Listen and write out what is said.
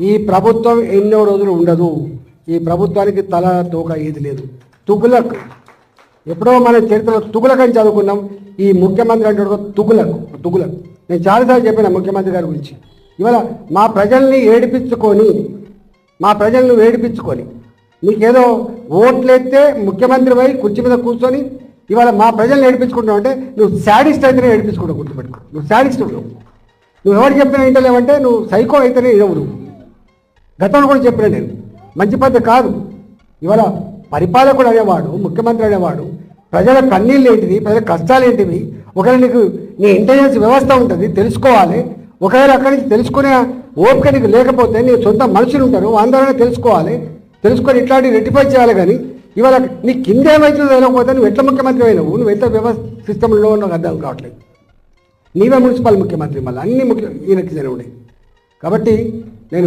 ఈ ప్రభుత్వం ఎన్నో రోజులు ఉండదు. ఈ ప్రభుత్వానికి తల తోక ఏది లేదు. తుగులక్ ఎప్పుడో మన చరిత్రలో తుగులక్ అని చదువుకున్నాం. ఈ ముఖ్యమంత్రి అంటే తుగులక్. నేను చాలాసార్లు చెప్పిన ముఖ్యమంత్రి గారి గురించి. ఇవాళ మా ప్రజల్ని ఏడిపించుకొని నీకేదో ఓట్లెత్తే ముఖ్యమంత్రి పోయి కుర్చీ మీద కూర్చొని ఇవాళ మా ప్రజల్ని ఏడిపించుకుంటావు అంటే నువ్వు శాడిస్ట్ అయితేనే ఏడిపించుకుంటావు. గుర్తుపెట్టుకో, నువ్వు శాడిస్ట్. నువ్వు ఎవరు చెప్పినా ఇంటలేవంటే నువ్వు సైకో అయితేనే ఇవ్వడు. గతంలో కూడా చెప్పిన నేను, మంచి పద్ధతి కాదు. ఇవాళ పరిపాలకుడు అనేవాడు, ముఖ్యమంత్రి అనేవాడు ప్రజల కన్నీళ్ళు ఏంటిది, ప్రజల కష్టాలు ఏంటివి, ఒకవేళ నీకు నీ ఇంటెలిజెన్స్ వ్యవస్థ ఉంటుంది, తెలుసుకోవాలి. ఒకవేళ అక్కడి నుంచి తెలుసుకునే ఓపిక నీకు లేకపోతే నీ సొంత మనుషులు ఉంటారు, అందరూ తెలుసుకొని ఇట్లాంటివి రెక్టిఫై చేయాలి. కానీ ఇవాళ నీ కింద ఏమవుతుందో తెలియకపోతే నువ్వు ఎట్లా ముఖ్యమంత్రి అయినావు, నువ్వు ఎంత వ్యవస్థ సిస్టంలో నాకు అర్థం కావట్లేదు. నీవే మున్సిపల్ ముఖ్యమంత్రి, మళ్ళీ అన్ని ఈయనకి జరిగినాయి. కాబట్టి